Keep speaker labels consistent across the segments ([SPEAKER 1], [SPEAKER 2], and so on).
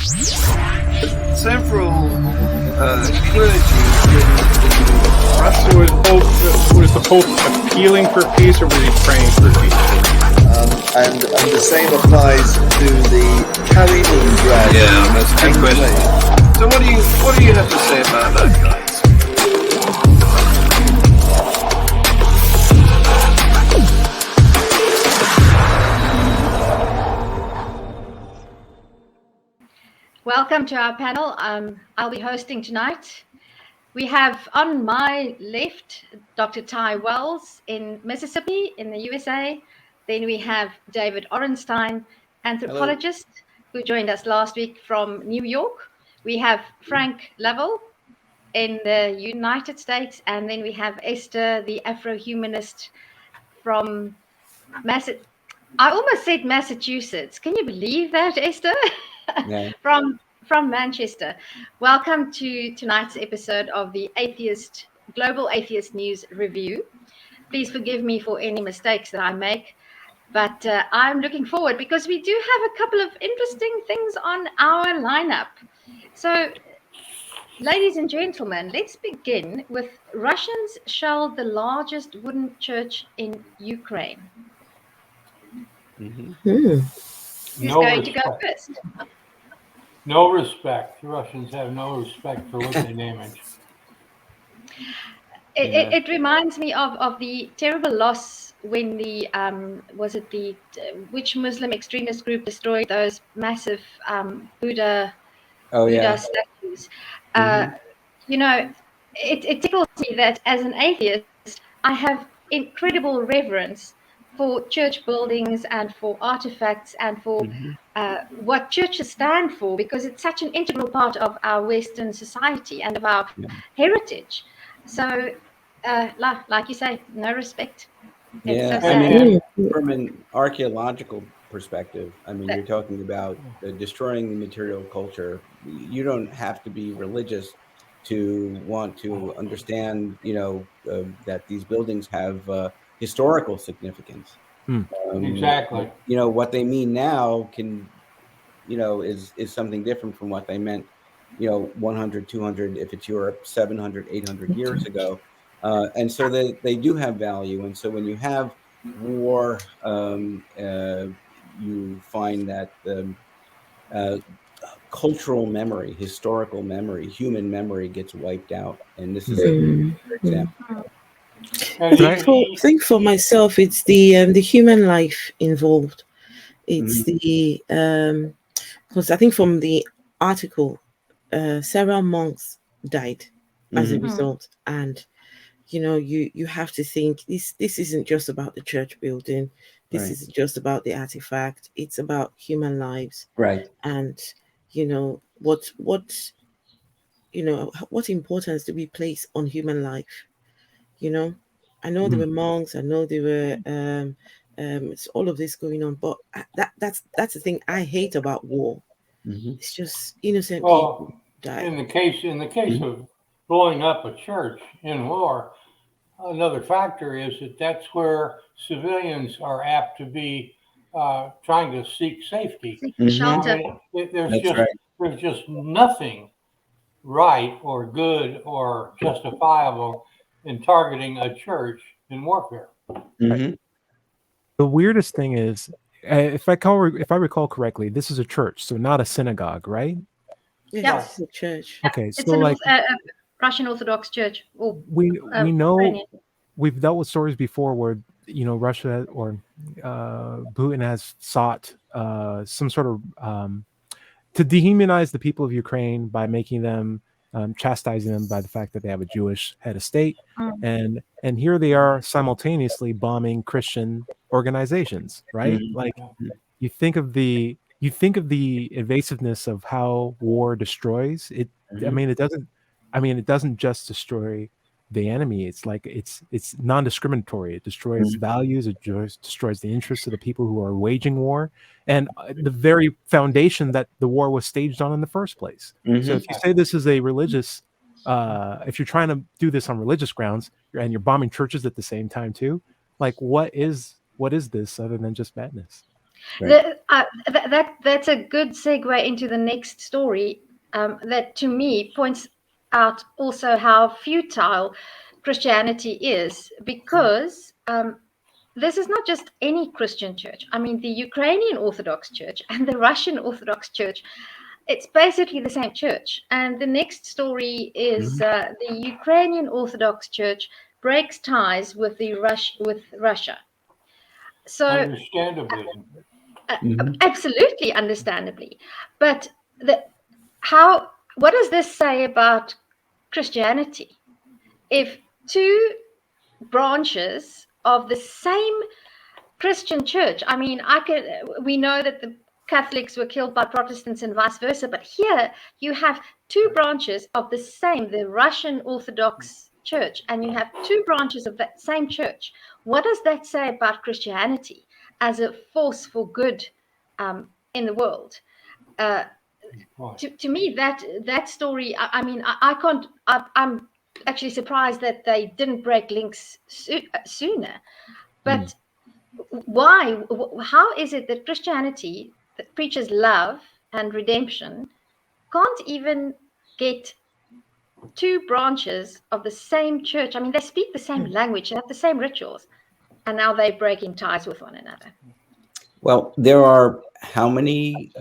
[SPEAKER 1] Several clergy in Russia.
[SPEAKER 2] Was the Pope appealing for peace, or was he praying for peace?
[SPEAKER 1] And the same applies to the Kaliningrad.
[SPEAKER 3] Yeah, that's a good question. So what do you have to say about that, guys?
[SPEAKER 4] Welcome to our panel. I'll be hosting tonight. We have on my left Dr. Ty Wells in Mississippi in the USA. Then we have David Orenstein, anthropologist, who joined us last week from New York. We have Frank Lovell in the United States. And then we have Esther, the Afro Humanist from Massachusetts. I almost said Massachusetts. Can you believe that, Esther?
[SPEAKER 5] Yeah.
[SPEAKER 4] From Manchester. Welcome to tonight's episode of the Global Atheist News Review. Please forgive me for any mistakes that I make, but I'm looking forward because we do have a couple of interesting things on our lineup. So, ladies and gentlemen, let's begin with Russians shelled the largest wooden church in Ukraine.
[SPEAKER 5] Mm-hmm.
[SPEAKER 4] Who's going to go first?
[SPEAKER 6] No respect. The Russians have no respect for what they name it.
[SPEAKER 4] It reminds me of the terrible loss when the which Muslim extremist group destroyed those massive Buddha statues. You know, it tickles me that as an atheist, I have incredible reverence for church buildings and for artifacts and for what churches stand for, because it's such an integral part of our Western society and of our heritage. So, like you say, no respect. It's so sad.
[SPEAKER 5] From an archaeological perspective, I mean, you're talking about destroying the material culture. You don't have to be religious to want to understand, that these buildings have historical significance.
[SPEAKER 6] Exactly.
[SPEAKER 5] What they mean now can, is something different from what they meant, 100, 200, if it's Europe, 700, 800 years ago. And so they do have value. And so when you have war, you find that cultural memory, historical memory, human memory gets wiped out. And this is a good example.
[SPEAKER 7] I think for myself, it's the human life involved. It's the because I think from the article, several monks died as a result, and you have to think this isn't just about the church building. This isn't just about the artifact. It's about human lives,
[SPEAKER 5] right?
[SPEAKER 7] And what importance do we place on human life? I know there were monks. I know there were it's all of this going on, but that's the thing I hate about war. It's just innocent people die.
[SPEAKER 6] In the case of blowing up a church in war, another factor is that's where civilians are apt to be trying to seek safety.
[SPEAKER 4] Shelter.
[SPEAKER 6] There's just nothing right or good or justifiable in targeting a church in warfare.
[SPEAKER 8] The weirdest thing is, if I recall correctly, this is a church, so not a synagogue, right?
[SPEAKER 7] Yes, it's a church.
[SPEAKER 4] It's
[SPEAKER 8] Okay, so
[SPEAKER 4] a Russian Orthodox church.
[SPEAKER 8] We know we've dealt with stories before where Russia or Putin has sought some sort of to dehumanize the people of Ukraine by making them chastising them by the fact that they have a Jewish head of state, and here they are simultaneously bombing Christian organizations, right? Like you think of the invasiveness of how war destroys it. I mean, it doesn't just destroy the enemy. It's like it's non-discriminatory. It destroys values. It destroys the interests of the people who are waging war, and the very foundation that the war was staged on in the first place. So if you say this is a religious, if you're trying to do this on religious grounds, and you're bombing churches at the same time too, like what is this other than just madness?
[SPEAKER 5] Right.
[SPEAKER 4] That's a good segue into the next story that to me points out also how futile Christianity is, because this is not just any Christian church. I mean, the Ukrainian Orthodox Church and the Russian Orthodox Church, it's basically the same church. And the next story is the Ukrainian Orthodox Church breaks ties with with Russia. So
[SPEAKER 6] Understandably.
[SPEAKER 4] absolutely understandably, but what does this say about Christianity? If two branches of the same Christian church, I mean, we know that the Catholics were killed by Protestants and vice versa, but here you have two branches of the Russian Orthodox Church, and you have two branches of that same church. What does that say about Christianity as a force for good in the world? To me, that story, I mean, I can't, I'm actually surprised that they didn't break links sooner. But why? How is it that Christianity, that preaches love and redemption, can't even get two branches of the same church? I mean, they speak the same language, they have the same rituals, and now they're breaking ties with one another.
[SPEAKER 5] Well, there are how many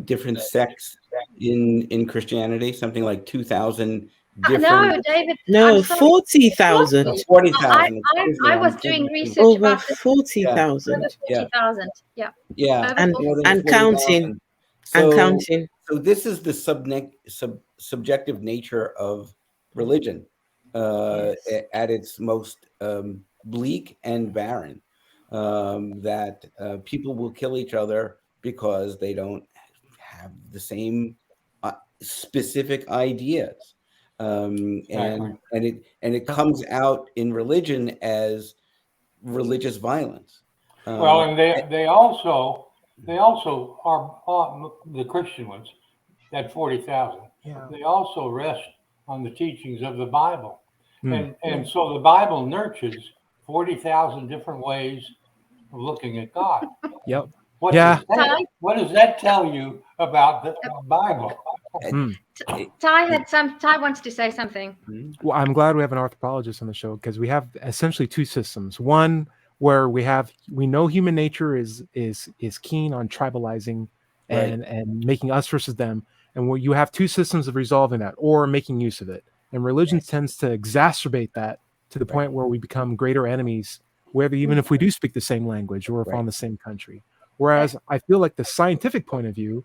[SPEAKER 5] different sects in Christianity? Something like 2,000 different.
[SPEAKER 4] No, David.
[SPEAKER 7] No, 40,000.
[SPEAKER 5] 40,000.
[SPEAKER 4] I was doing research
[SPEAKER 7] Over
[SPEAKER 4] about this.
[SPEAKER 7] 40,000.
[SPEAKER 4] 40,000. Yeah.
[SPEAKER 5] Yeah.
[SPEAKER 7] And,
[SPEAKER 5] more than
[SPEAKER 7] and
[SPEAKER 5] 40,000.
[SPEAKER 7] counting. And counting.
[SPEAKER 5] So this is the subjective nature of religion at its most bleak and barren. That people will kill each other because they don't have the same specific ideas, and it comes out in religion as religious violence.
[SPEAKER 6] Well, and they also are the Christian ones, that 40,000.
[SPEAKER 8] Yeah.
[SPEAKER 6] They also rest on the teachings of the Bible, and so the Bible nurtures 40,000 different ways of looking at God.
[SPEAKER 8] Yep.
[SPEAKER 6] What does that tell you about the Bible?
[SPEAKER 4] Ty wants to say something.
[SPEAKER 8] Well, I'm glad we have an anthropologist on the show, because we have essentially two systems. One where we know human nature is keen on tribalizing and making us versus them, and where you have two systems of resolving that or making use of it. And religion tends to exacerbate that to the point where we become greater enemies, whether even if we do speak the same language or if on the same country. Whereas I feel like the scientific point of view,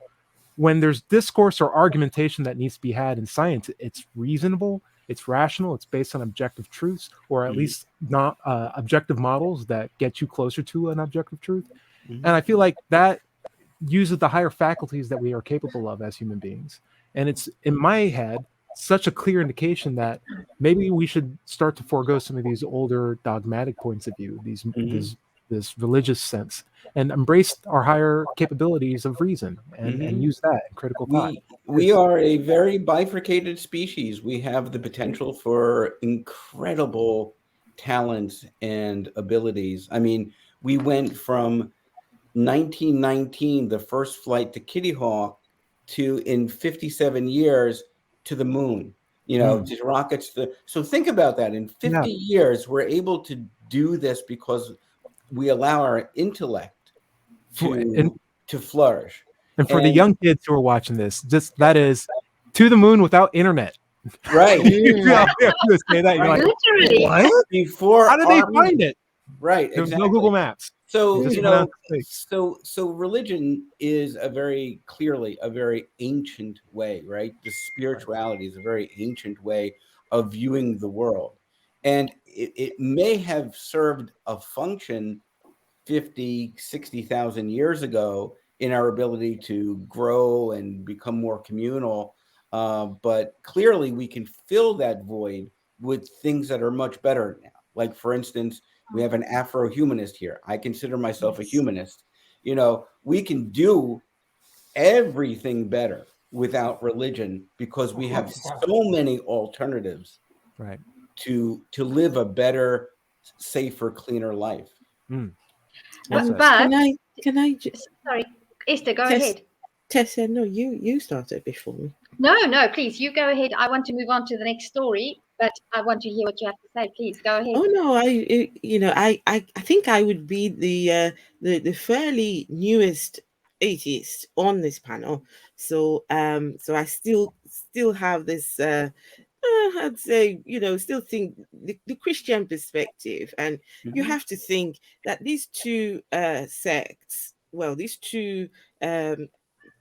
[SPEAKER 8] when there's discourse or argumentation that needs to be had in science, it's reasonable, it's rational, it's based on objective truths, or at least not objective models that get you closer to an objective truth. And I feel like that uses the higher faculties that we are capable of as human beings. And it's, in my head, such a clear indication that maybe we should start to forego some of these older dogmatic points of view, this religious sense, and embrace our higher capabilities of reason and use that in critical thought.
[SPEAKER 5] We are a very bifurcated species. We have the potential for incredible talents and abilities. I mean, we went from 1919, the first flight to Kitty Hawk, to in 57 years to the moon, to rockets. So think about that. In 50 years, we're able to do this because we allow our intellect to flourish.
[SPEAKER 8] And for the young kids who are watching this, that is to the moon without internet.
[SPEAKER 5] Right.
[SPEAKER 8] Say that, you're like,
[SPEAKER 4] literally.
[SPEAKER 8] What?
[SPEAKER 5] Before
[SPEAKER 8] how did they find it?
[SPEAKER 5] Right.
[SPEAKER 8] There was no Google Maps.
[SPEAKER 5] So so religion is clearly a very ancient way, right? The spirituality is a very ancient way of viewing the world, and it may have served a function 50, 60,000 years ago in our ability to grow and become more communal, but clearly we can fill that void with things that are much better now. Like, for instance, we have an Afro humanist here. I consider myself a humanist. We can do everything better without religion because we have so many alternatives to live a better, safer, cleaner life.
[SPEAKER 7] Can Can I?
[SPEAKER 4] Sorry, Esther, go ahead.
[SPEAKER 7] Tersia, no, you started before me.
[SPEAKER 4] No, please, you go ahead. I want to move on to the next story, but I want to hear what you have to say. Please go ahead.
[SPEAKER 7] Oh no, I think I would be the fairly newest atheist on this panel, so I still have this I'd say, still think the Christian perspective, and you have to think that these two sects, well, these two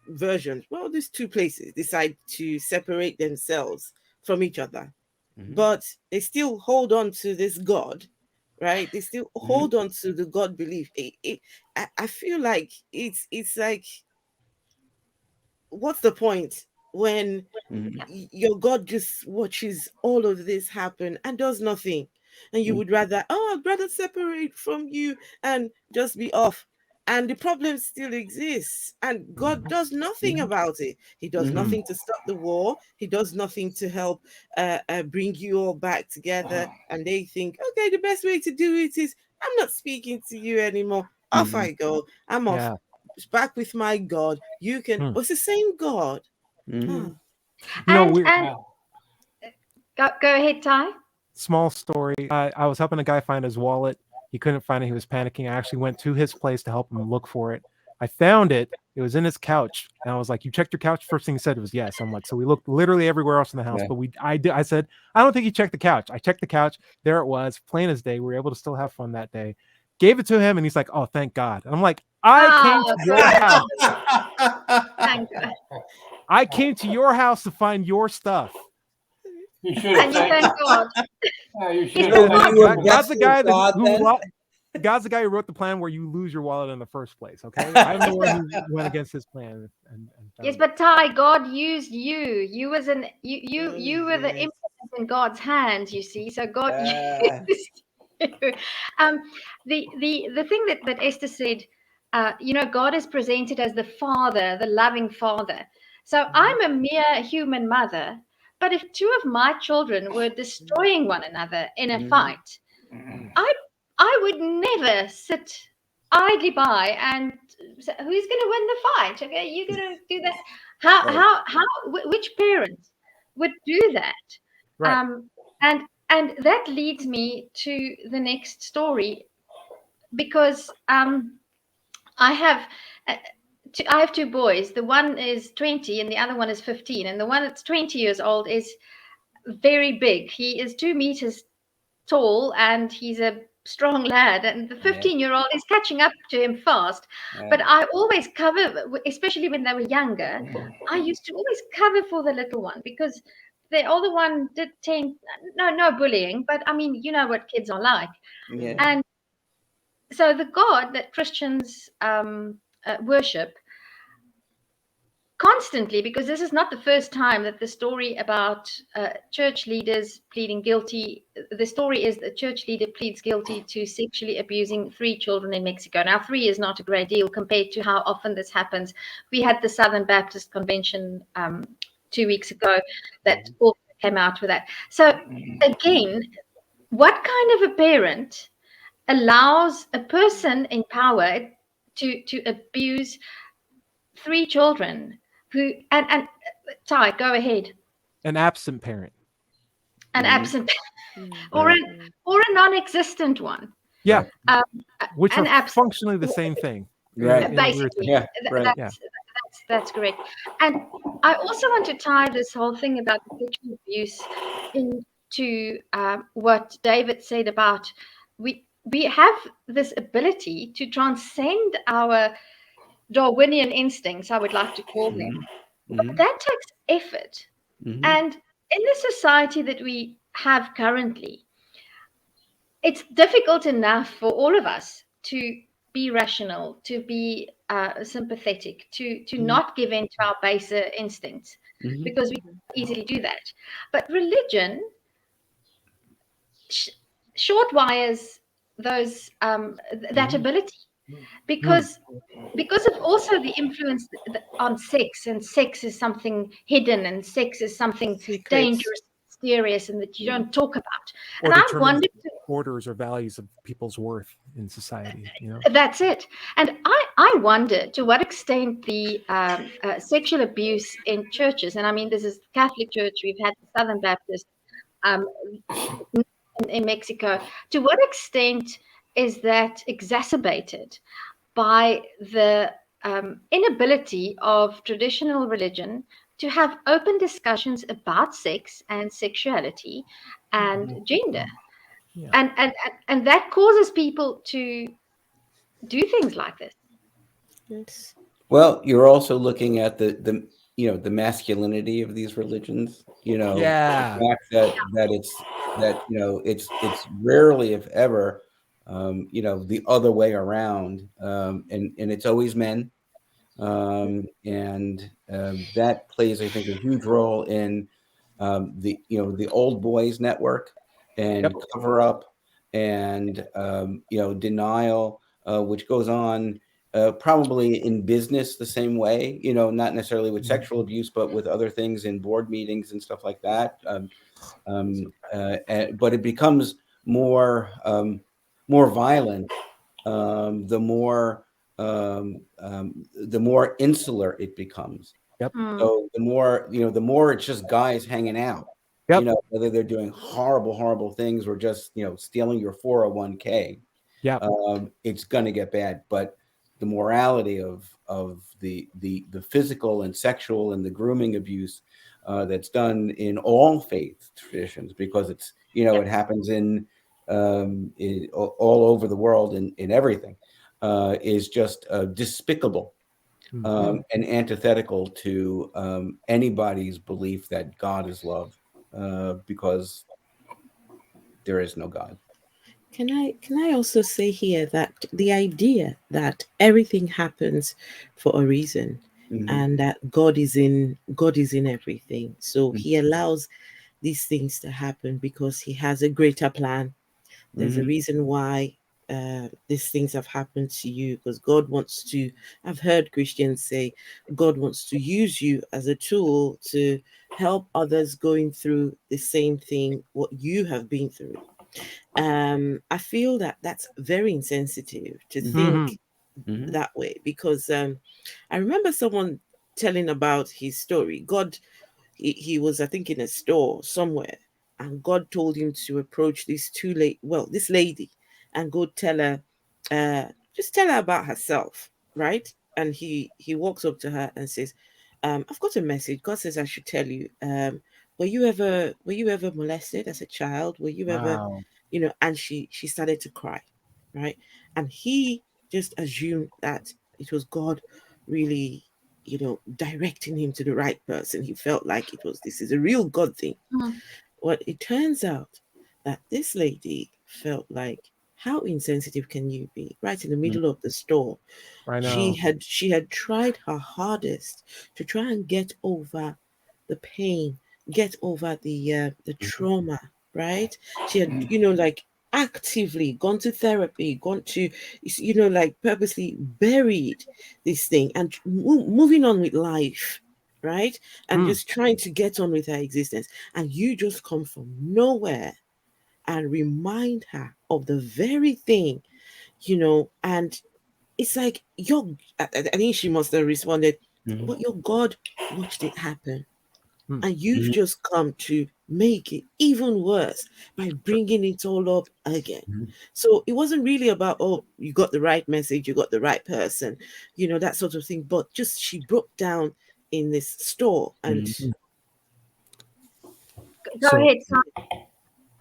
[SPEAKER 7] versions, well, these two places decide to separate themselves from each other, but they still hold on to this God, right? They still hold on to the God belief. I feel like it's like, what's the point when your God just watches all of this happen and does nothing, and you would rather, I'd rather separate from you and just be off, and the problem still exists, and God does nothing about it. He does nothing to stop the war. He does nothing to help bring you all back together, and they think, okay, the best way to do it is, I'm not speaking to you anymore. Off I go. I'm off. Back with my God. You can. It's the same God.
[SPEAKER 4] And go ahead, Ty.
[SPEAKER 8] Small story. I was helping a guy find his wallet. He couldn't find it. He was panicking. I actually went to his place to help him look for it. I found it. It was in his couch. And I was like, "You checked your couch?" First thing he said was yes. I'm like, so we looked literally everywhere else in the house, but I said, I don't think he checked the couch. I checked the couch. There it was, plain as day. We were able to still have fun that day. Gave it to him, and he's like, "Oh, thank God." And I'm like, I came to your house.
[SPEAKER 4] Thank God.
[SPEAKER 8] I came to your house to find your stuff.
[SPEAKER 6] You should
[SPEAKER 4] and you thank God.
[SPEAKER 6] You should
[SPEAKER 8] God's the guy God's the guy who wrote the plan where you lose your wallet in the first place. Okay, I'm the one who went against his plan. And
[SPEAKER 4] yes, but Ty, God used you. You was you were the implement in God's hands. You see, so God used you. The thing that Esther said, God is presented as the Father, the loving Father. So I'm a mere human mother, but if two of my children were destroying one another in a fight, I would never sit idly by and say, who's going to win the fight? Okay, you're going to do that. How which parent would do that?
[SPEAKER 8] Right.
[SPEAKER 4] And that leads me to the next story, because I have two boys. The one is 20 and the other one is 15. And the one that's 20 years old is very big. He is 2 meters tall and he's a strong lad. And the 15-year-old is catching up to him fast. But I always cover, especially when they were younger, I used to always cover for the little one, because the older one did no bullying, but I mean, you know what kids are like. And so the God that Christians worship constantly, because this is not the first time that the story about church leaders pleading guilty, the story is that a church leader pleads guilty to sexually abusing 3 children in Mexico. Now, 3 is not a great deal compared to how often this happens. We had the Southern Baptist Convention 2 weeks ago that also came out with that. So again, what kind of a parent allows a person in power to abuse 3 children who and Ty, go ahead.
[SPEAKER 8] An absent parent.
[SPEAKER 4] An absent or a non-existent one.
[SPEAKER 8] Yeah. Which are functionally the same thing.
[SPEAKER 5] Right.
[SPEAKER 4] Basically. That's correct. And I also want to tie this whole thing about sexual abuse into what David said about we have this ability to transcend our Darwinian instincts, I would like to call them. But that takes effort. And in the society that we have currently, it's difficult enough for all of us to be rational, to be sympathetic, to not give in to our baser instincts, because we can easily do that. But religion short wires those that ability, because of also the influence on sex, and sex is something hidden, and sex is something dangerous, mysterious and that you don't talk about.
[SPEAKER 8] Or
[SPEAKER 4] And I wondered,
[SPEAKER 8] orders or values of people's worth in society.
[SPEAKER 4] That's it. And I wonder to what extent the sexual abuse in churches, and I mean, this is Catholic Church, we've had the Southern Baptist in Mexico, to what extent is that exacerbated by the inability of traditional religion to have open discussions about sex and sexuality and gender? And that causes people to do things like this.
[SPEAKER 7] Yes.
[SPEAKER 5] Well, you're also looking at the the masculinity of these religions.
[SPEAKER 8] Yeah.
[SPEAKER 5] The fact that it's rarely, if ever, the other way around, and it's always men, and that plays, I think, a huge role in the old boys network and cover up and denial, which goes on probably in business the same way, not necessarily with sexual abuse, but with other things in board meetings and stuff like that. But it becomes more violent the more insular it becomes. So the more it's just guys hanging out. Whether they're doing horrible things or just stealing your 401k. It's going to get bad. But the morality of the physical and sexual and the grooming abuse that's done in all faith traditions, because it's it happens in all over the world in everything, is just despicable and antithetical to anybody's belief that God is love, because there is no God.
[SPEAKER 7] Can I also say here that the idea that everything happens for a reason, and that God is in everything, so He allows these things to happen because He has a greater plan. There's a reason why these things have happened to you, because God wants to. I've heard Christians say God wants to use you as a tool to help others going through the same thing what you have been through. I feel that that's very insensitive to think that way, because I remember someone telling about his story. God, he was, I think, in a store somewhere, and God told him to approach this lady, and go tell her, just tell her about herself, right? And he walks up to her and says, I've got a message. God says I should tell you. Were you ever molested as a child? Were you ever, and she started to cry, right? And he just assumed that it was God really, directing him to the right person. He felt like this is a real God thing. Well, it turns out that this lady felt like, how insensitive can you be? Right in the middle of the store.
[SPEAKER 8] I know.
[SPEAKER 7] She had tried her hardest to try and get over the pain, get over the trauma, right? She had, like, actively gone to therapy, gone to, like, purposely buried this thing and moving on with life, right? And just trying to get on with her existence. And you just come from nowhere and remind her of the very thing, and it's like, I think she must have responded, but your God watched it happen. And you've just come to make it even worse by bringing it all up again. So it wasn't really about, oh, you got the right message, you got the right person, that sort of thing. But just she broke down in this store and...
[SPEAKER 4] Go ahead, Simon.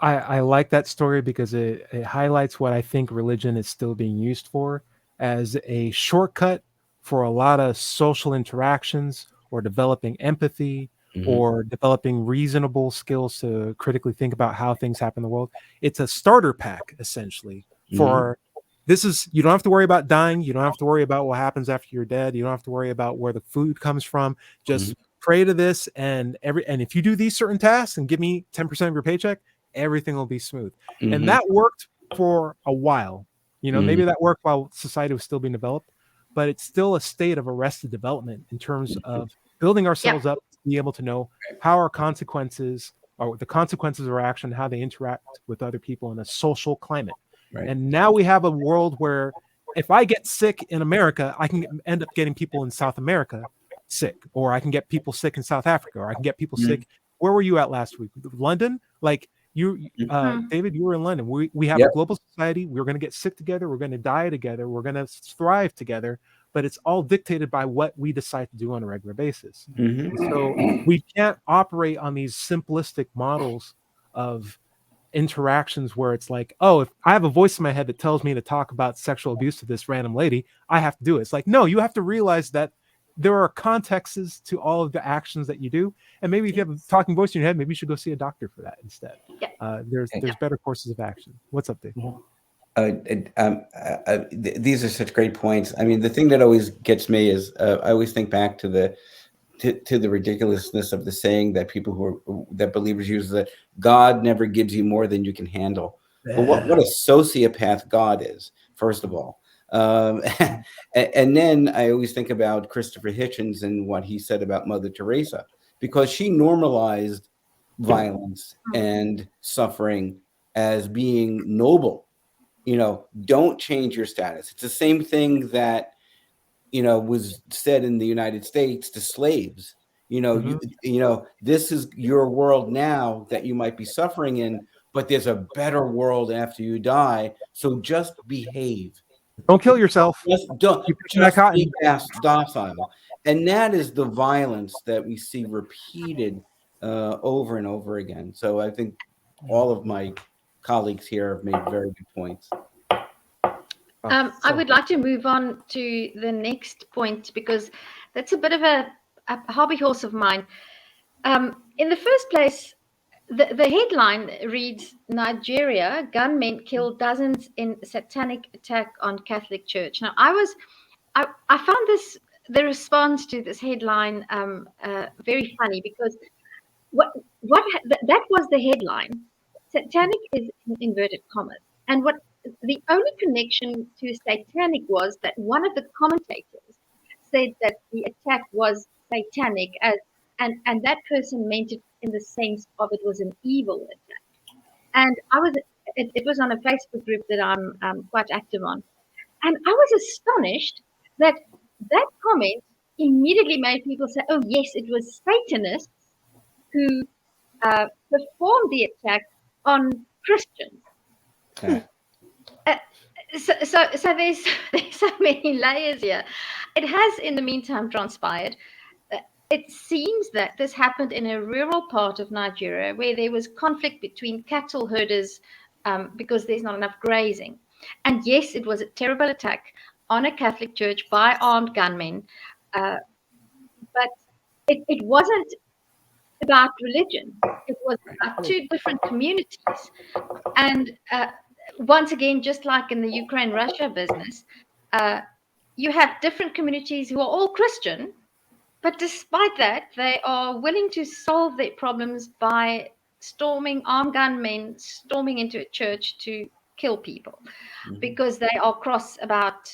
[SPEAKER 8] I like that story because it highlights what I think religion is still being used for, as a shortcut for a lot of social interactions, or developing empathy, or developing reasonable skills to critically think about how things happen in the world. It's a starter pack, essentially, for you don't have to worry about dying. You don't have to worry about what happens after you're dead. You don't have to worry about where the food comes from. Just pray to this, and if you do these certain tasks and give me 10% of your paycheck, everything will be smooth. And that worked for a while. Maybe that worked while society was still being developed, but it's still a state of arrested development in terms of building ourselves up to be able to know how our consequences or the consequences of our action, how they interact with other people in a social climate.
[SPEAKER 5] Right.
[SPEAKER 8] And now we have a world where if I get sick in America, I can end up getting people in South America sick, or I can get people sick in South Africa, or I can get people sick. Where were you at last week? London? Like David, you were in London. We have a global society. We're going to get sick together. We're going to die together. We're going to thrive together. But it's all dictated by what we decide to do on a regular basis. So we can't operate on these simplistic models of interactions where it's like, oh, if I have a voice in my head that tells me to talk about sexual abuse to this random lady, I have to do it. It's like, no, you have to realize that there are contexts to all of the actions that you do. And maybe if you have a talking voice in your head, maybe you should go see a doctor for that instead. There's better courses of action. What's up, Dave?
[SPEAKER 5] These are such great points. I mean, the thing that always gets me is I always think back to the ridiculousness of the saying that that believers use, that God never gives you more than you can handle. But what a sociopath God is, first of all. And then I always think about Christopher Hitchens and what he said about Mother Teresa, because she normalized violence and suffering as being noble. Don't change your status. It's the same thing that was said in the United States to slaves. This is your world now that you might be suffering in, but there's a better world after you die. So just behave.
[SPEAKER 8] Don't kill yourself.
[SPEAKER 5] Just be docile. And that is the violence that we see repeated over and over again. So I think all of my colleagues here have made very good points.
[SPEAKER 4] I would like to move on to the next point, because that's a bit of a hobby horse of mine. In the first place, the headline reads, Nigeria, gunmen kill dozens in satanic attack on Catholic Church. Now, I found the response to this headline very funny, because that was the headline. Satanic is in inverted commas. And the only connection to satanic was that one of the commentators said that the attack was satanic, and that person meant it in the sense of it was an evil attack. And it was on a Facebook group that I'm quite active on, and I was astonished that comment immediately made people say, "Oh yes, it was Satanists who performed the attack on Christians."
[SPEAKER 5] Okay.
[SPEAKER 4] So there's so many layers here. It has, in the meantime, transpired. It seems that this happened in a rural part of Nigeria where there was conflict between cattle herders because there's not enough grazing. And yes, it was a terrible attack on a Catholic church by armed gunmen. But it wasn't about religion. It was about two different communities. And once again, just like in the Ukraine-Russia business, you have different communities who are all Christian, but despite that, they are willing to solve their problems by armed gunmen storming into a church to kill people because they are cross about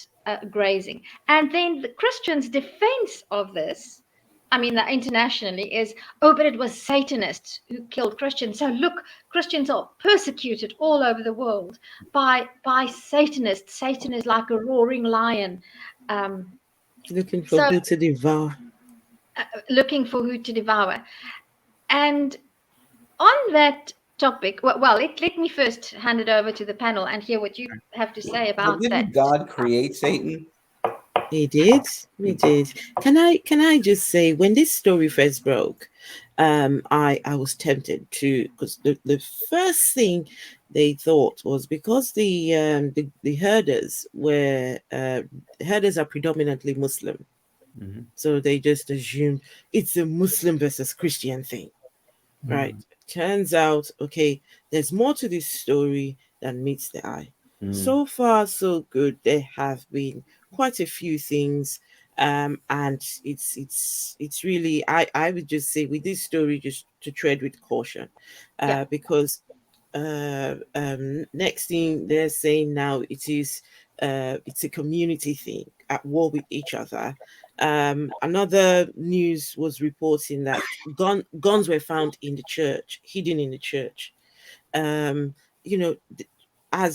[SPEAKER 4] grazing. And then the Christians' defense of this, I mean, internationally, is, oh, but it was Satanists who killed Christians. So look, Christians are persecuted all over the world by Satanists. Satan is like a roaring lion.
[SPEAKER 7] Looking for who to devour.
[SPEAKER 4] Looking for who to devour. And on that topic, well, let me first hand it over to the panel and hear what you have to say about that.
[SPEAKER 5] Didn't God create Satan?
[SPEAKER 7] He did. He did. Can I just say, when this story first broke, I was tempted to, because the first thing they thought was, because the herders are predominantly Muslim, so they just assumed it's a Muslim versus Christian thing, right? Turns out, okay, there's more to this story than meets the eye. So far, so good. There have been quite a few things, and it's really, I would just say with this story, just to tread with caution, because next thing they're saying now, it's a community thing at war with each other, Another news was reporting that guns were found in the church, hidden in the church. As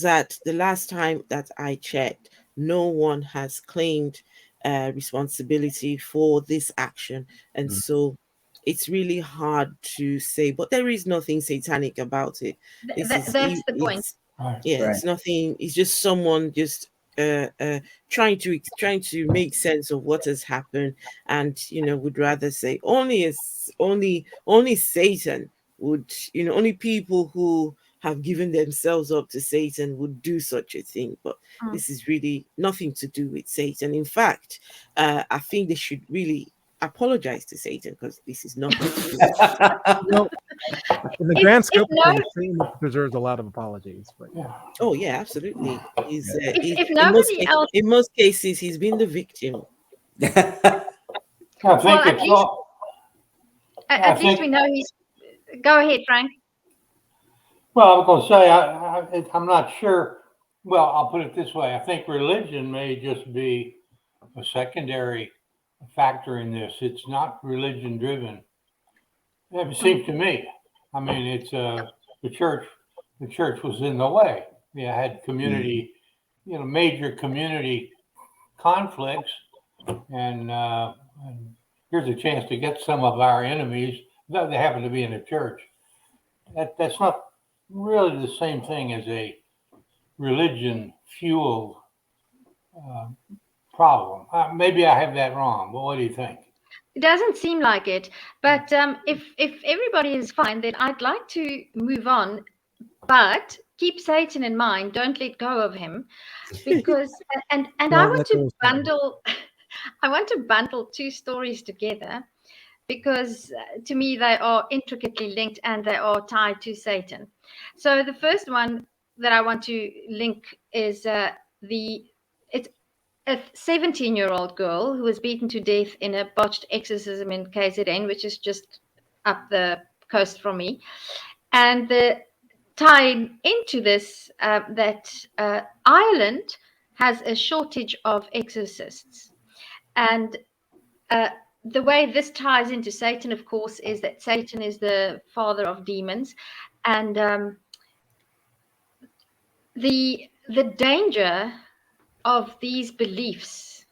[SPEAKER 7] at the last time that I checked, no one has claimed responsibility for this action, and so it's really hard to say. But there is nothing satanic about it.
[SPEAKER 4] That's the point.
[SPEAKER 7] It's nothing. It's just someone just trying to make sense of what has happened, and would rather say only Satan would, only people who have given themselves up to Satan would do such a thing. But this is really nothing to do with Satan. In fact, I think they should really apologize to Satan, because this is nothing to do with
[SPEAKER 8] in the grand scope of things, Satan deserves a lot of apologies. But
[SPEAKER 7] oh yeah, absolutely.
[SPEAKER 4] If nobody else,
[SPEAKER 7] in most cases, he's been the victim.
[SPEAKER 4] At least we know he's. Go ahead, Frank.
[SPEAKER 6] Well, I'm going to say I'm not sure. Well, I'll put it this way. I think religion may just be a secondary factor in this. It's not religion driven. It seems to me. I mean, it's the church. The church was in the way. You had community, major community conflicts, and here's a chance to get some of our enemies. They happen to be in the church. That's not really the same thing as a religion-fueled problem. Maybe I have that wrong, but what do you think?
[SPEAKER 4] It doesn't seem like it, but if everybody is fine, then I'd like to move on, but keep Satan in mind. Don't let go of him, because and I want to bundle. I want to bundle two stories together, because to me they are intricately linked and they are tied to Satan. So the first one that I want to link is it's a 17-year-old girl who was beaten to death in a botched exorcism in KZN, which is just up the coast from me. And tying into this, that Ireland has a shortage of exorcists. And the way this ties into Satan, of course, is that Satan is the father of demons. And the danger of these beliefs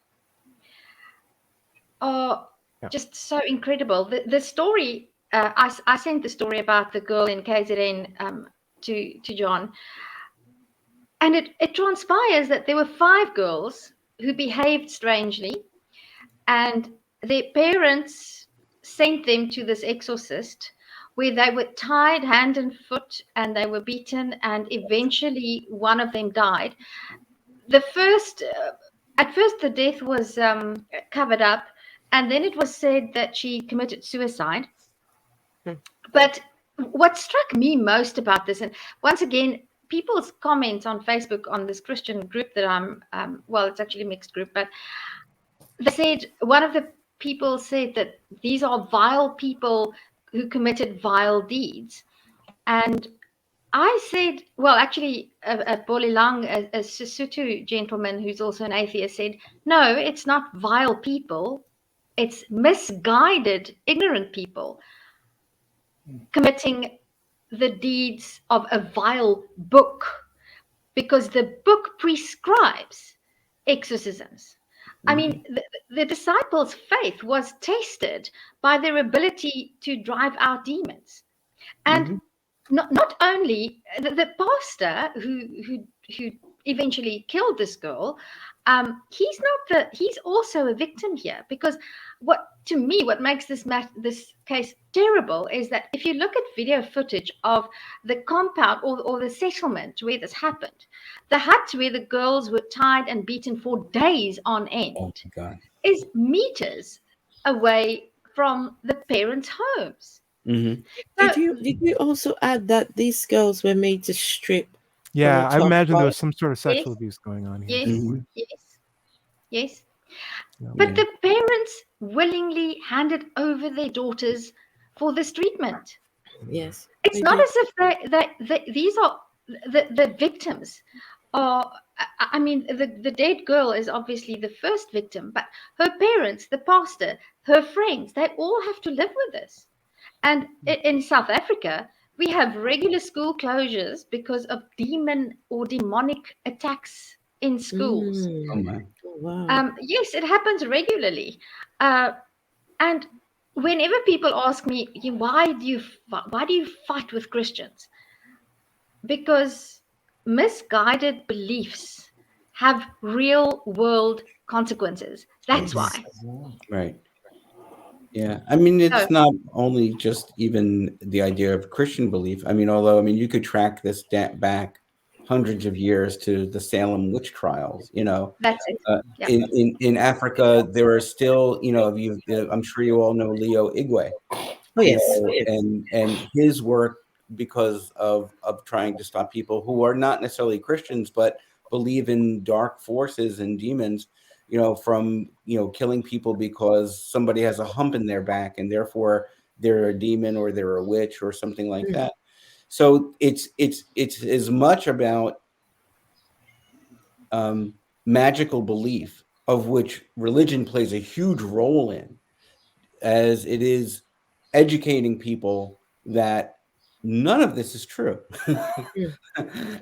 [SPEAKER 4] are just so incredible. The story, I sent the story about the girl in KZN to John, and it transpires that there were 5 girls who behaved strangely, and their parents sent them to this exorcist, where they were tied hand and foot and they were beaten, and eventually one of them died. At first the death was covered up, and then it was said that she committed suicide. But what struck me most about this, and once again, people's comments on Facebook on this Christian group that I'm, well, it's actually a mixed group, but they said, one of the people said that these are vile people who committed vile deeds. And I said, well, actually, Bolilang, a Sesotho gentleman who's also an atheist, said, no, it's not vile people. It's misguided, ignorant people committing the deeds of a vile book, because the book prescribes exorcisms. I mean, the disciples' faith was tested by their ability to drive out demons. And not only the pastor who eventually killed this girl, he's also a victim here, because what makes this case terrible is that if you look at video footage of the compound or the settlement where this happened, the hut where the girls were tied and beaten for days on end is meters away from the parents' homes.
[SPEAKER 7] Did you also add that these girls were made to strip?
[SPEAKER 8] Yeah, I imagine there was some sort of sexual abuse going on here.
[SPEAKER 4] Yes. But the parents willingly handed over their daughters for this treatment.
[SPEAKER 7] Yes.
[SPEAKER 4] It's not as if these are the victims are, I mean, the dead girl is obviously the first victim, but her parents, the pastor, her friends, they all have to live with this. And in South Africa, we have regular school closures because of demon or demonic attacks in schools.
[SPEAKER 5] Oh my.
[SPEAKER 7] Wow.
[SPEAKER 4] Yes, it happens regularly. And whenever people ask me, why do you fight with Christians? Because misguided beliefs have real world consequences. That's why.
[SPEAKER 5] Right. Yeah. I mean,
[SPEAKER 4] So,
[SPEAKER 5] it's not only just even the idea of Christian belief. I mean, although, I mean, you could track this back hundreds of years to the Salem witch trials, you know.
[SPEAKER 4] that's it. Yeah.
[SPEAKER 5] In Africa, there are still, you know, I'm sure you all know Leo Igwe,
[SPEAKER 7] Oh
[SPEAKER 5] you
[SPEAKER 7] yes.
[SPEAKER 5] know, and his work, because of trying to stop people who are not necessarily Christians but believe in dark forces and demons, you know, from, you know, killing people because somebody has a hump in their back and therefore they're a demon or they're a witch or something like that. So it's as much about magical belief, of which religion plays a huge role in, as it is educating people that none of this is true.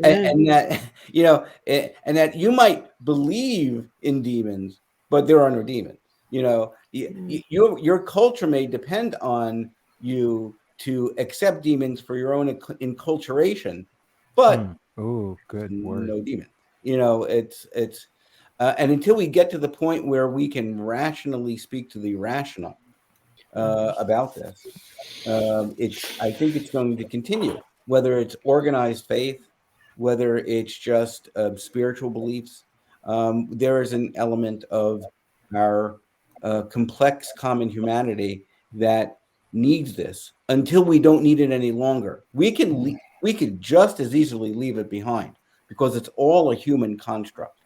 [SPEAKER 5] and that, you know, and that you might believe in demons, but there are no demons. You know, your culture may depend on you to accept demons for your own enculturation, but
[SPEAKER 8] oh, good word.
[SPEAKER 5] no demons. You know, it's and until we get to the point where we can rationally speak to the irrational about this, I think it's going to continue, whether it's organized faith, whether it's just spiritual beliefs. There is an element of our complex common humanity that needs this until we don't need it any longer. We could just as easily leave it behind because it's all a human construct.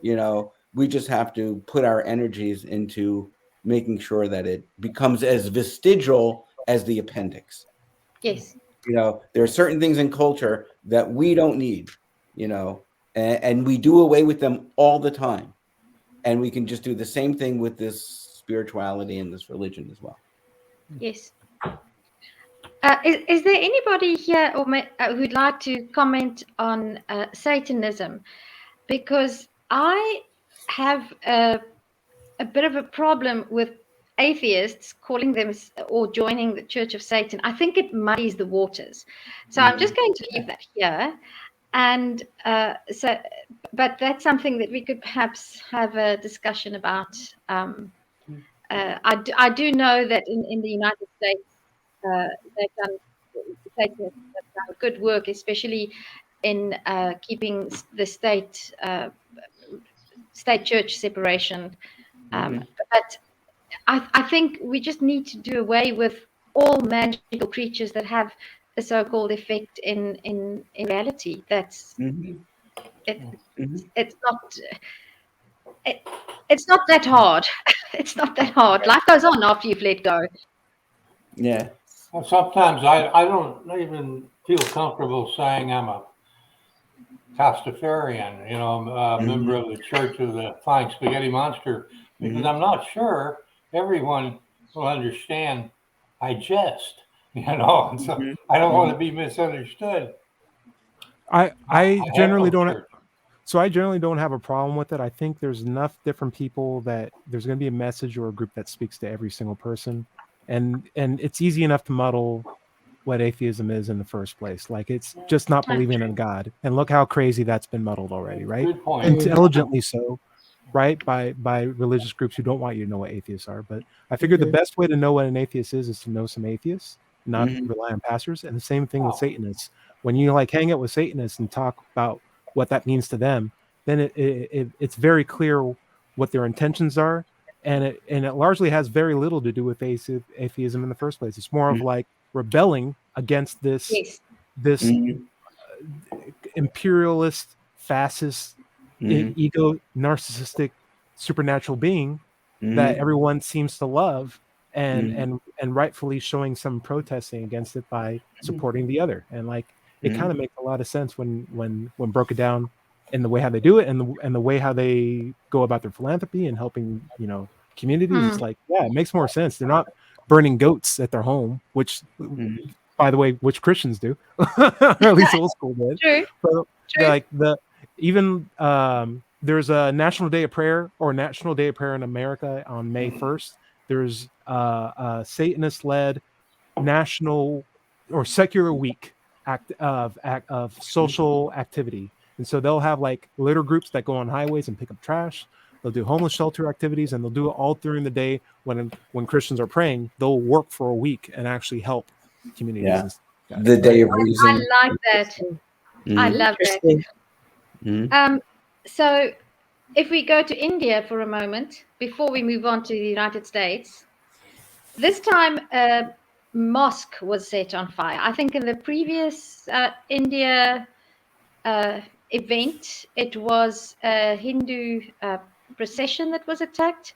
[SPEAKER 5] You know, we just have to put our energies into making sure that it becomes as vestigial as the appendix.
[SPEAKER 4] Yes.
[SPEAKER 5] You know, there are certain things in culture that we don't need, you know, and we do away with them all the time. And we can just do the same thing with this spirituality and this religion as well.
[SPEAKER 4] Yes. Is there anybody here who'd like to comment on Satanism? Because I have a bit of a problem with atheists calling them or joining the Church of Satan. I think it muddies the waters. So I'm just going to leave that here. And but that's something that we could perhaps have a discussion about. I do know that in the United States, Satanists have done good work, especially in keeping the state church separation. But I think we just need to do away with all magical creatures that have a so-called effect in reality. That's it's not. It's not that hard. It's not that hard. Life goes on after you've let go.
[SPEAKER 5] Yeah.
[SPEAKER 6] Well, sometimes I don't even feel comfortable saying I'm a Pastafarian, you know, a member of the Church of the Flying Spaghetti Monster, because I'm not sure everyone will understand. I jest, you know, so I don't want to be misunderstood.
[SPEAKER 8] I generally don't. So I generally don't have a problem with it. I think there's enough different people that there's going to be a message or a group that speaks to every single person, and it's easy enough to muddle what atheism is in the first place. Like, it's just not believing in God, and look how crazy that's been muddled already, right?
[SPEAKER 6] Good point.
[SPEAKER 8] Intelligently so, right? By religious groups who don't want you to know what atheists are. But I figured the best way to know what an atheist is to know some atheists, not rely on pastors. And the same thing with Satanists. When you like hang out with Satanists and talk about what that means to them, then it's very clear what their intentions are, and it largely has very little to do with atheism in the first place. It's more of like rebelling against this imperialist, fascist, ego, narcissistic, supernatural being that everyone seems to love, and rightfully showing some protesting against it by supporting the other. And like, it kind of makes a lot of sense when broken down in the way how they do it, and the way how they go about their philanthropy and helping, communities. It's like, yeah, it makes more sense. They're not burning goats at their home, which, by the way, which Christians do, or at least old school did.
[SPEAKER 4] True.
[SPEAKER 8] But
[SPEAKER 4] True.
[SPEAKER 8] like there's a National Day of Prayer in America on May 1st. There's a Satanist-led national or secular week of social activity. And so they'll have like litter groups that go on highways and pick up trash. They'll do homeless shelter activities, and they'll do it all during the day when Christians are praying. They'll work for a week and actually help communities.
[SPEAKER 5] Yeah. The Day of Reason.
[SPEAKER 4] I like that. I love that. So if we go to India for a moment, before we move on to the United States, this time a mosque was set on fire. I think in the previous India event, it was a Hindu procession that was attacked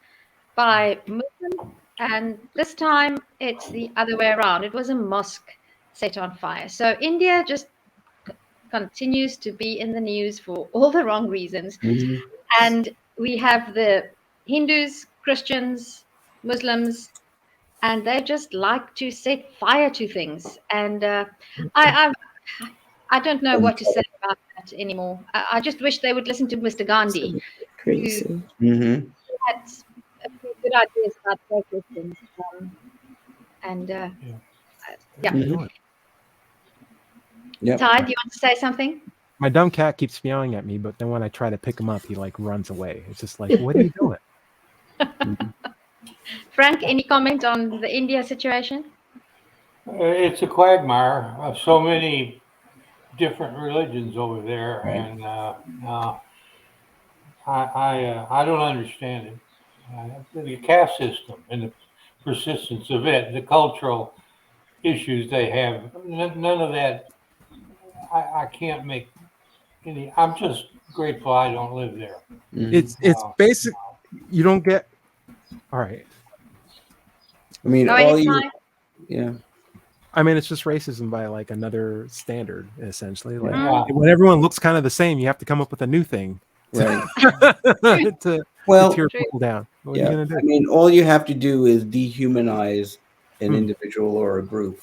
[SPEAKER 4] by Muslims, and this time it's the other way around. It was a mosque set on fire. So India just continues to be in the news for all the wrong reasons. And we have the Hindus, Christians, Muslims, and they just like to set fire to things. And I don't know what to say about that anymore. I just wish they would listen to Mr. Gandhi,
[SPEAKER 7] Crazy.
[SPEAKER 4] who had a few good ideas about protesting. Ty, do you want to say something?
[SPEAKER 8] My dumb cat keeps meowing at me, but then when I try to pick him up, he like runs away. It's just like, what are you doing?
[SPEAKER 4] Frank, any comment on the India situation?
[SPEAKER 6] It's a quagmire. So many different religions over there, and I don't understand it. The caste system and the persistence of it, the cultural issues they have, none of that. I can't make any. I'm just grateful I don't live there.
[SPEAKER 8] It's basic. You don't get. All right.
[SPEAKER 5] I mean,
[SPEAKER 8] I mean, it's just racism by like another standard, essentially. Like when everyone looks kind of the same, you have to come up with a new thing,
[SPEAKER 5] right?
[SPEAKER 8] to tear people down. What are you gonna do?
[SPEAKER 5] I mean, all you have to do is dehumanize an individual or a group,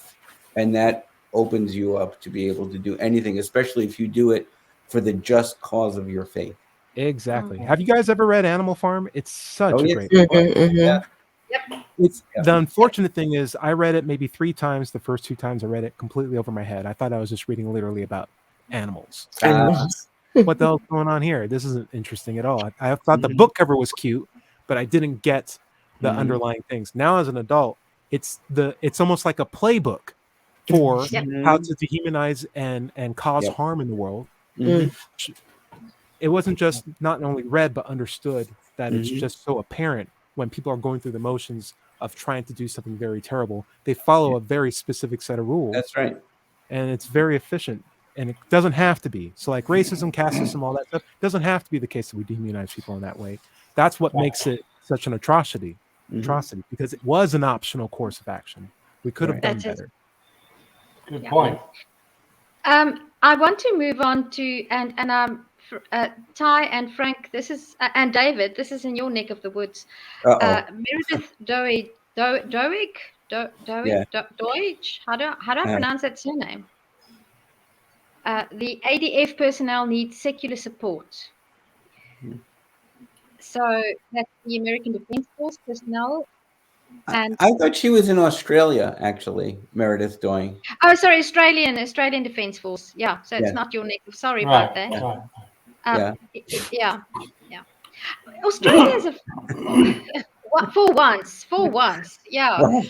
[SPEAKER 5] and that opens you up to be able to do anything, especially if you do it for the just cause of your faith.
[SPEAKER 8] Exactly. Have you guys ever read Animal Farm? It's such a great book. The unfortunate thing is I read it maybe 3 times. The first 2 times I read it completely over my head. I thought I was just reading literally about animals. What the hell's going on here? This isn't interesting at all. I thought the book cover was cute, but I didn't get the underlying things. Now as an adult, it's almost like a playbook for how to dehumanize and cause harm in the world. It wasn't just not only read but understood that it's just so apparent when people are going through the motions of trying to do something very terrible. They follow a very specific set of rules.
[SPEAKER 5] That's right.
[SPEAKER 8] And it's very efficient. And it doesn't have to be. So like racism, caste system, all that stuff, doesn't have to be the case that we dehumanize people in that way. That's what makes it such an atrocity, because it was an optional course of action. We could have done better.
[SPEAKER 6] Good point.
[SPEAKER 4] I want to move on to Ty and Frank. This is and David. This is in your neck of the woods. Meredith Deutsch. How do I pronounce that surname? The ADF personnel need secular support. So that's the American Defense Force personnel. And
[SPEAKER 5] I thought she was in Australia, actually, Meredith Deutsch.
[SPEAKER 4] Oh, sorry, Australian Defence Force. Yeah, so it's not your neck. Sorry about that. Australia's for once. Yeah.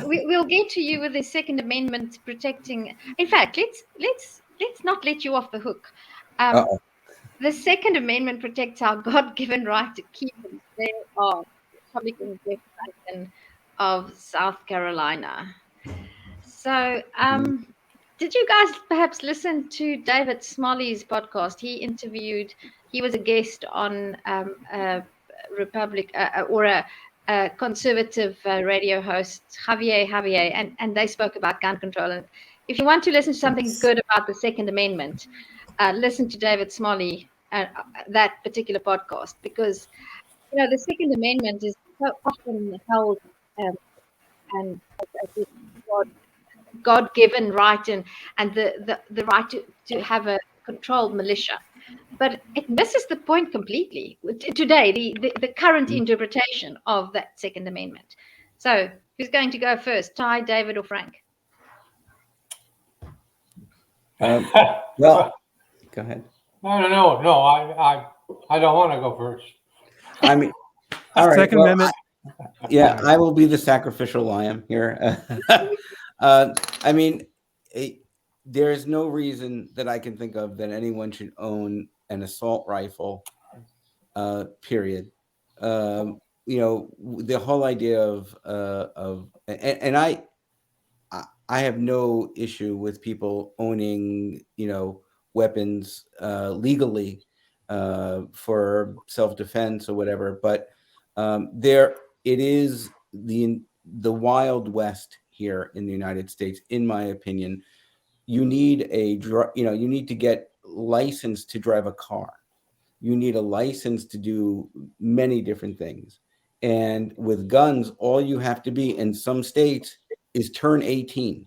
[SPEAKER 4] We'll get to you with the Second Amendment protecting. In fact, let's not let you off the hook. The Second Amendment protects our God-given right to keep and stay of Republican Jefferson of South Carolina. So, did you guys perhaps listen to David Smalley's podcast? He was a guest on a Republic or a conservative radio host, Javier, and they spoke about gun control. And if you want to listen to something good about the Second Amendment, listen to David Smalley that particular podcast, because the Second Amendment is so often held and as God-given right and the right to have a controlled militia. But it misses the point completely today, the current interpretation of that Second Amendment. So who's going to go first, Ty, David, or Frank?
[SPEAKER 5] Well, go ahead.
[SPEAKER 6] No, I don't want to go first.
[SPEAKER 5] I mean, all right.
[SPEAKER 8] Second Amendment.
[SPEAKER 5] I will be the sacrificial lamb here. I mean, there is no reason that I can think of that anyone should own an assault rifle. Period. The whole idea of and I have no issue with people owning weapons legally for self-defense or whatever, but there it is the Wild West here in the United States, in my opinion. You need you need to get licensed to drive a car. You need a license to do many different things. And with guns, all you have to be in some states is turn 18.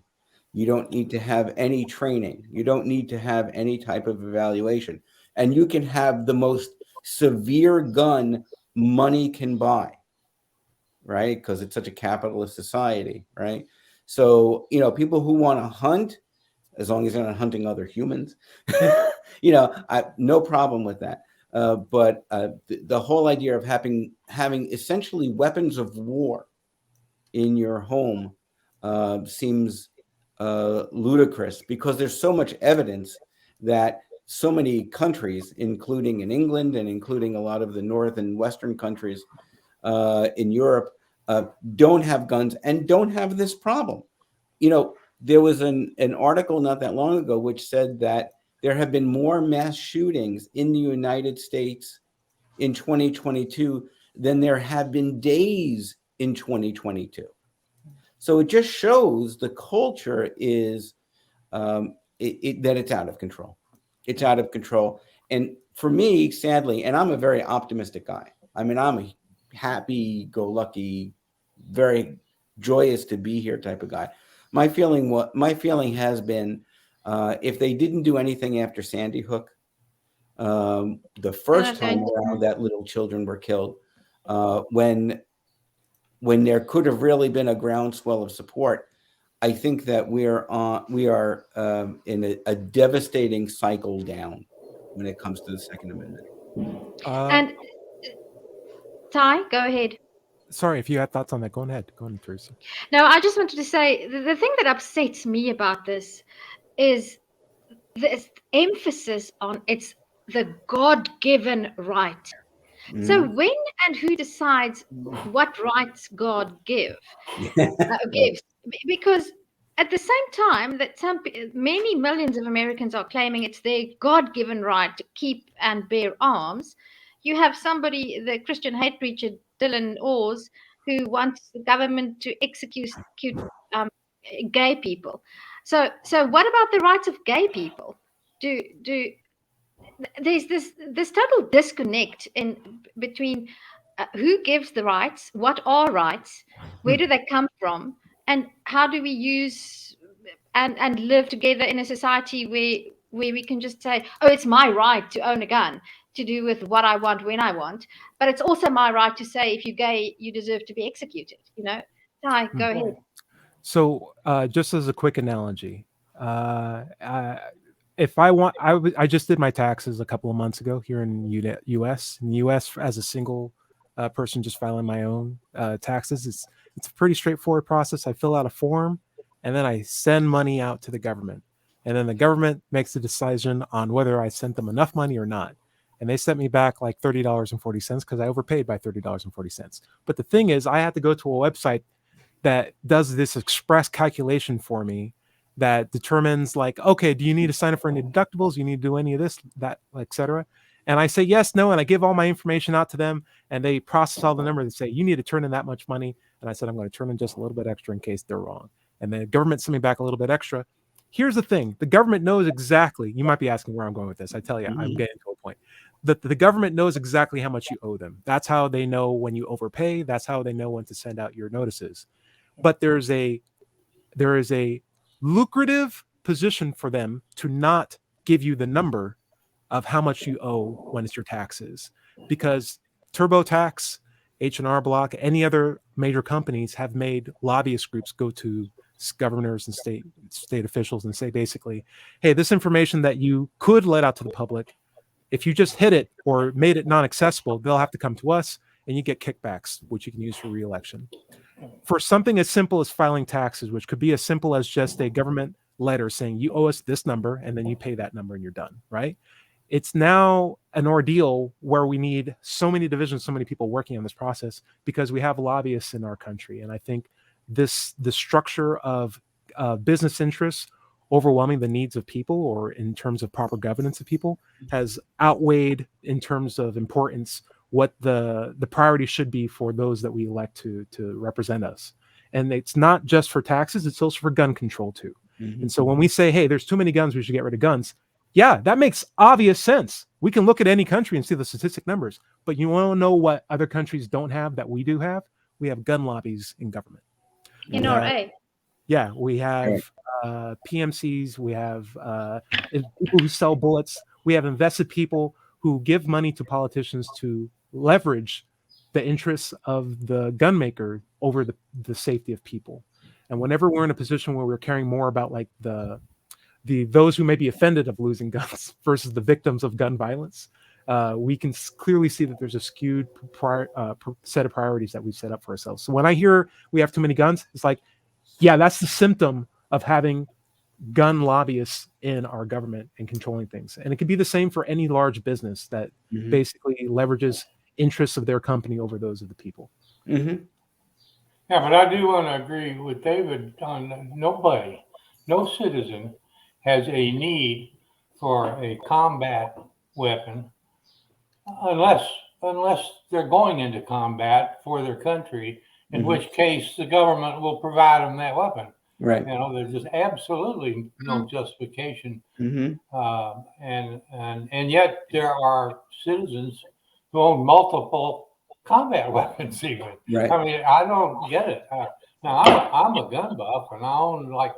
[SPEAKER 5] You don't need to have any training. You don't need to have any type of evaluation. And you can have the most severe gun money can buy, right? Because it's such a capitalist society, right? So, people who want to hunt, as long as they're not hunting other humans, no problem with that. But the whole idea of having essentially weapons of war in your home seems ludicrous, because there's so much evidence that so many countries, including in England and including a lot of the North and Western countries in Europe, don't have guns and don't have this problem. There was an article not that long ago which said that there have been more mass shootings in the United States in 2022 than there have been days in 2022. So it just shows the culture is that it's out of control. It's out of control. And for me, sadly, and I'm a very optimistic guy. I mean, I'm a happy-go-lucky, very joyous to be here type of guy. My feeling has been, if they didn't do anything after Sandy Hook, the first time around that little children were killed, when there could have really been a groundswell of support, I think that we are in a devastating cycle down when it comes to the Second Amendment.
[SPEAKER 4] And Ty, go ahead.
[SPEAKER 8] Sorry, if you had thoughts on that, go ahead, Teresa.
[SPEAKER 4] No, I just wanted to say the thing that upsets me about this is this emphasis on it's the God-given right. Mm. So when and who decides what rights God gives? Because at the same time that many millions of Americans are claiming it's their God-given right to keep and bear arms, you have somebody, the Christian hate preacher Dylan Oars, who wants the government to execute gay people. So what about the rights of gay people? There's this total disconnect between who gives the rights, what are rights, where do they come from, and how do we use and live together in a society where we can just say, oh, it's my right to own a gun, to do with what I want when I want, but it's also my right to say if you're gay, you deserve to be executed. Ty, go ahead.
[SPEAKER 8] So just as a quick analogy, if I want, I just did my taxes a couple of months ago here in U.S. In the U.S., as a single person just filing my own taxes, it's a pretty straightforward process. I fill out a form, and then I send money out to the government, and then the government makes the decision on whether I sent them enough money or not. And they sent me back like $30.40 because I overpaid by $30.40. But the thing is, I had to go to a website that does this express calculation for me that determines like, okay, do you need to sign up for any deductibles? You need to do any of this, that, etc. And I say yes, no, and I give all my information out to them, and they process all the numbers and say, you need to turn in that much money. And I said, I'm going to turn in just a little bit extra in case they're wrong. And the government sent me back a little bit extra. Here's the thing. The government knows exactly. You might be asking where I'm going with this. I tell you, I'm getting to a point. The government knows exactly how much you owe them. That's how they know when you overpay. That's how they know when to send out your notices. But there is a lucrative position for them to not give you the number of how much you owe when it's your taxes, because TurboTax, H&R Block, any other major companies have made lobbyist groups go to governors and state officials and say basically, hey, this information that you could let out to the public, if you just hid it or made it non-accessible, they'll have to come to us and you get kickbacks, which you can use for re-election. For something as simple as filing taxes, which could be as simple as just a government letter saying you owe us this number and then you pay that number and you're done, right? It's now an ordeal where we need so many divisions, so many people working on this process because we have lobbyists in our country. And I think the structure of business interests overwhelming the needs of people, or in terms of proper governance of people, has outweighed in terms of importance what the priority should be for those that we elect to represent us. And it's not just for taxes, it's also for gun control too. Mm-hmm. And so when we say, hey, there's too many guns, we should get rid of guns. Yeah, that makes obvious sense. We can look at any country and see the statistic numbers, but you want to know what other countries don't have that we do have? We have gun lobbies in government.
[SPEAKER 4] In RA.
[SPEAKER 8] Yeah, we have PMCs, we have people who sell bullets, we have invested people who give money to politicians to leverage the interests of the gun maker over the safety of people. And whenever we're in a position where we're caring more about like those who may be offended of losing guns versus the victims of gun violence, we can clearly see that there's a skewed set of priorities that we've set up for ourselves. So when I hear we have too many guns, it's like, yeah, that's the symptom of having gun lobbyists in our government and controlling things. And it could be the same for any large business that basically leverages interests of their company over those of the people.
[SPEAKER 6] Mm-hmm. Yeah, but I do want to agree with David on no citizen has a need for a combat weapon unless they're going into combat for their country, in which case the government will provide them that weapon.
[SPEAKER 5] Right.
[SPEAKER 6] You know, there's just absolutely no justification. And yet there are citizens who own multiple combat weapons even.
[SPEAKER 5] Right.
[SPEAKER 6] I mean, I don't get it. Now, I'm a gun buff, and I own like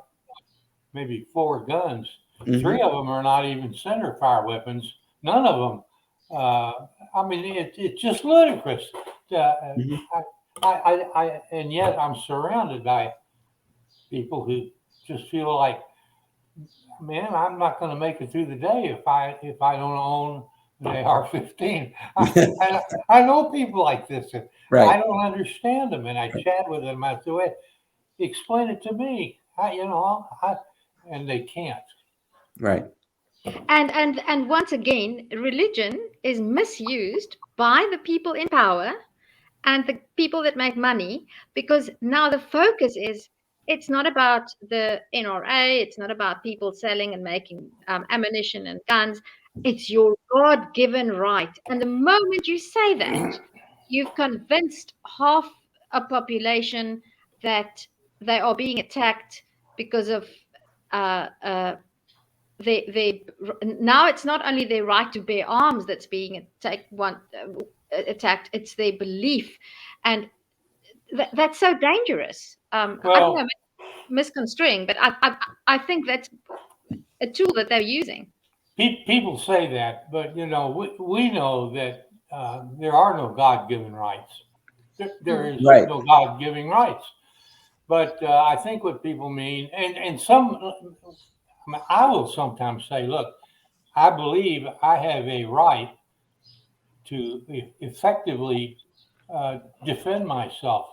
[SPEAKER 6] maybe 4 guns. 3 of them are not even center fire weapons. None of them. I mean, it's just ludicrous. And yet I'm surrounded by people who just feel like, man, I'm not going to make it through the day if I don't own an AR-15. I know people like this. And I don't understand them, and I chat with them. I say, explain it to me. And they can't.
[SPEAKER 5] Right.
[SPEAKER 4] And once again, religion is misused by the people in power and the people that make money, because now the focus is, it's not about the NRA, it's not about people selling and making ammunition and guns. It's your God-given right. And the moment you say that, you've convinced half a population that they are being attacked because of now it's not only their right to bear arms that's being attacked, it's their belief. And that's so dangerous. I don't know, misconstruing, but I think that's a tool that they're using.
[SPEAKER 6] People say that, but we know that there are no God-given rights. There is no God-given rights. But I think what people mean, and I will sometimes say, look, I believe I have a right to effectively defend myself.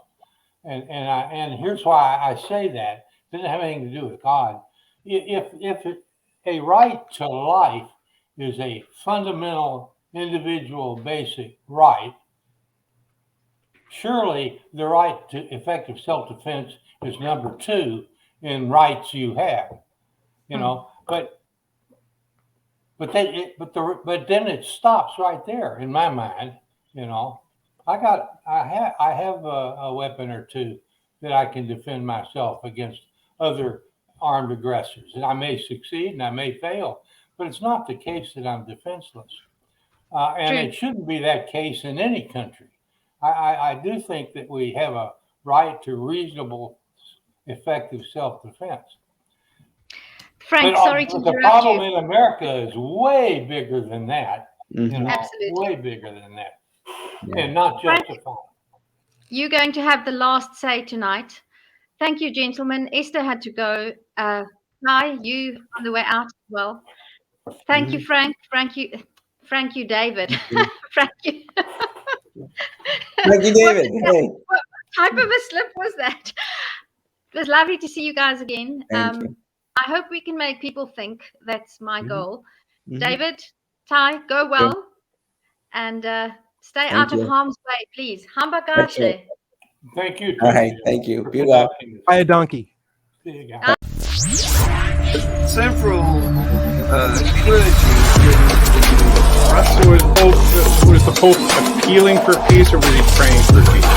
[SPEAKER 6] And here's why I say that. It doesn't have anything to do with God. If a right to life is a fundamental, individual, basic right, surely the right to effective self-defense is number 2 in rights you have. But then it stops right there in my mind. I have a weapon or 2 that I can defend myself against other armed aggressors, and I may succeed and I may fail, but it's not the case that I'm defenseless. And it shouldn't be that case in any country. I do think that we have a right to reasonable, effective self-defense.
[SPEAKER 4] Frank, sorry to interrupt you.
[SPEAKER 6] The problem in America is way bigger than that.
[SPEAKER 4] Absolutely.
[SPEAKER 6] Way bigger than that. And not justified.
[SPEAKER 4] You're going to have the last say tonight. Thank you, gentlemen. Esther had to go. Hi, you on the way out as well. Thank you, Frank. Frank, you, David. Frank, you.
[SPEAKER 5] Thank you, David. Hey.
[SPEAKER 4] What type of a slip was that? It was lovely to see you guys again.
[SPEAKER 5] Thank you.
[SPEAKER 4] I hope we can make people think. That's my goal. David, Ty, go well. And stay out of harm's way, please. Hamburgashe.
[SPEAKER 6] Thank you.
[SPEAKER 5] All right. Thank you. Be well.
[SPEAKER 8] Buy a donkey.
[SPEAKER 1] Several clergy in Russia.
[SPEAKER 2] Was the Pope appealing for peace, or was he praying for peace?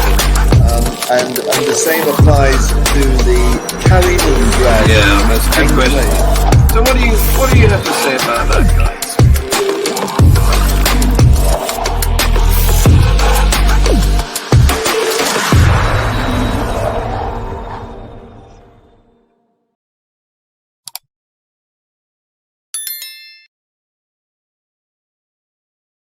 [SPEAKER 1] And the same applies to the Kaliningrad.
[SPEAKER 3] Yeah, that's a good question. So what do you have to say about that guy?